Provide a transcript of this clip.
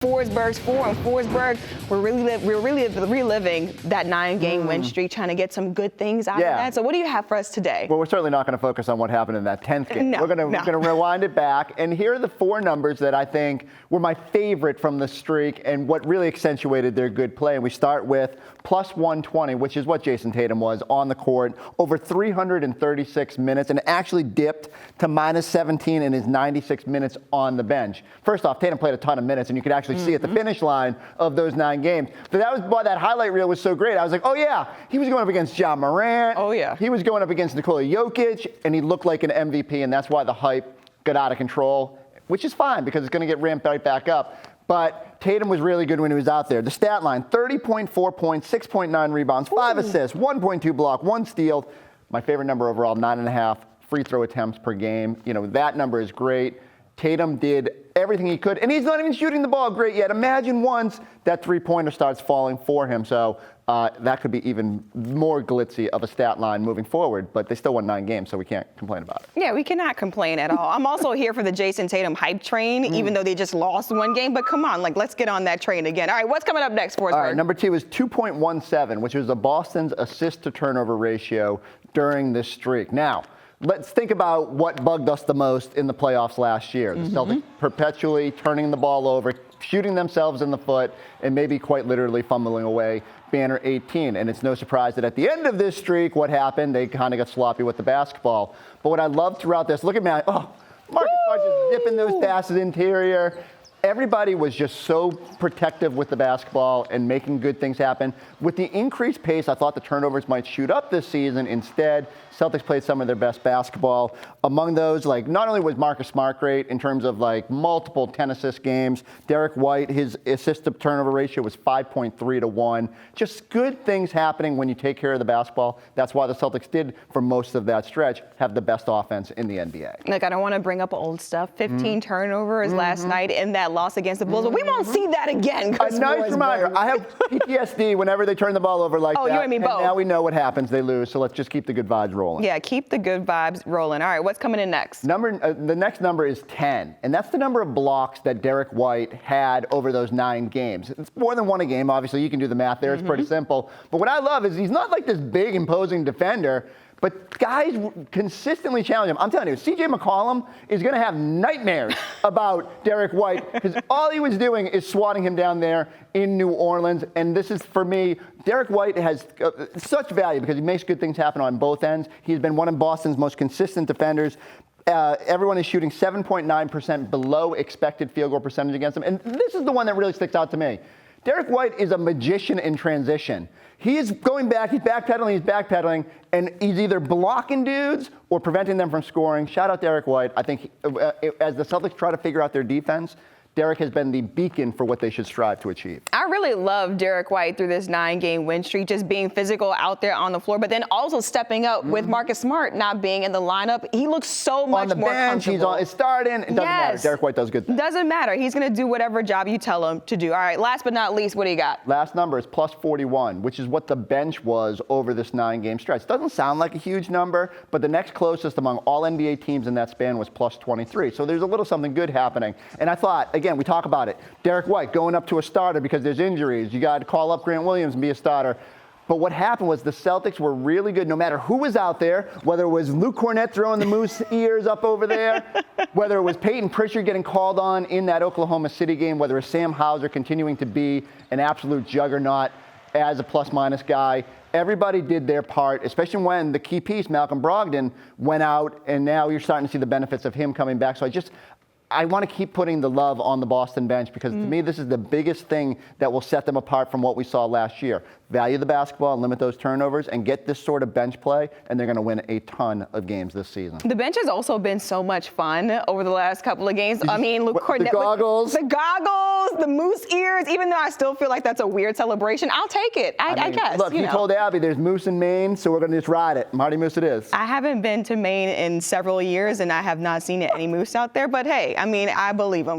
Forsberg's for, and Forsberg, we're really reliving that 9-game win streak, trying to get some good things out of that. So what do you have for us today? Well, we're certainly not going to focus on what happened in that 10th game. No, we're going to rewind it back, and here are the 4 numbers that I think were my favorite from the streak and what really accentuated their good play. And we start with plus 120, which is what Jason Tatum was on the court over 336 minutes, and actually dipped to minus 17 in his 96 minutes on the bench. First off, Tatum played a ton of minutes, and you could actually see at the finish line of those 9 games. But that was why that highlight reel was so great. I was like, oh yeah, he was going up against Ja Morant. Oh yeah. He was going up against Nikola Jokic, and he looked like an MVP, and that's why the hype got out of control, which is fine because it's going to get ramped right back up. But Tatum was really good when he was out there. The stat line, 30.4 points, 6.9 rebounds, 5 assists, 1.2 block, 1 steal. My favorite number overall, 9.5 free throw attempts per game. You know, that number is great. Tatum did everything he could, and he's not even shooting the ball great yet. Imagine once that 3-pointer starts falling for him. So that could be even more glitzy of a stat line moving forward, but they still won 9 games, so we can't complain about it. Yeah, we cannot complain at all. I'm also here for the Jason Tatum hype train, even though they just lost 1 game, but come on, let's get on that train again. All right, what's coming up next, Forsberg? All right, number 2 is 2.17, which was the Boston's assist-to-turnover ratio during this streak. Now, let's think about what bugged us the most in the playoffs last year. The Celtics perpetually turning the ball over, shooting themselves in the foot, and maybe quite literally fumbling away banner 18. And it's no surprise that at the end of this streak, what happened? They kind of got sloppy with the basketball. But what I love throughout this, look at me, Marcus Smart just zipping those passes interior. Everybody was just so protective with the basketball and making good things happen. With the increased pace, I thought the turnovers might shoot up this season. Instead, Celtics played some of their best basketball. Among those, not only was Marcus Smart great in terms of multiple 10 assist games, Derek White, his assist to turnover ratio was 5.3 to 1. Just good things happening when you take care of the basketball. That's why the Celtics did, for most of that stretch, have the best offense in the NBA. I don't want to bring up old stuff. 15 turnovers last night in that loss against the Bulls. But we won't see that again. A nice reminder. I have PTSD whenever they turn the ball over like that. Oh, you and me both. Now we know what happens. They lose. So let's just keep the good vibes rolling. Yeah, keep the good vibes rolling. All right, what's coming in next? The next number is 10, and that's the number of blocks that Derek White had over those 9 games. It's more than 1 a game. Obviously, you can do the math there. It's pretty simple. But what I love is he's not like this big, imposing defender, but guys consistently challenge him. I'm telling you, C.J. McCollum is going to have nightmares about Derek White because all he was doing is swatting him down there in New Orleans. And this is, for me, Derek White has such value because he makes good things happen on both ends. He's been one of Boston's most consistent defenders. Everyone is shooting 7.9% below expected field goal percentage against him. And this is the one that really sticks out to me. Derek White is a magician in transition. He is going back, he's backpedaling, and he's either blocking dudes or preventing them from scoring. Shout out Derek White. I think as the Celtics try to figure out their defense, Derek has been the beacon for what they should strive to achieve. I really love Derek White through this 9-game win streak, just being physical out there on the floor, but then also stepping up with Marcus Smart not being in the lineup. He looks so much more comfortable. He's starting. It doesn't matter. Derek White does good things. Doesn't matter. He's going to do whatever job you tell him to do. All right, last but not least, what do you got? Last number is plus 41, which is what the bench was over this 9-game stretch. Doesn't sound like a huge number, but the next closest among all NBA teams in that span was plus 23. So there's a little something good happening. And I thought, again, we talk about it. Derek White going up to a starter because there's injuries. You got to call up Grant Williams and be a starter. But what happened was the Celtics were really good no matter who was out there, whether it was Luke Cornett throwing the moose ears up over there, whether it was Peyton Pritchard getting called on in that Oklahoma City game, whether it was Sam Hauser continuing to be an absolute juggernaut as a plus-minus guy. Everybody did their part, especially when the key piece, Malcolm Brogdon, went out, and now you're starting to see the benefits of him coming back. So I want to keep putting the love on the Boston bench because to me, this is the biggest thing that will set them apart from what we saw last year. Value the basketball and limit those turnovers and get this sort of bench play, and they're going to win a ton of games this season. The bench has also been so much fun over the last couple of games. I mean, Luke Cornett. The goggles. The moose ears, even though I still feel like that's a weird celebration, I'll take it. I guess. Look, you told Abby there's moose in Maine, so we're going to just ride it. Marty Moose it is. I haven't been to Maine in several years, and I have not seen any moose out there, but hey, I mean, I believe them.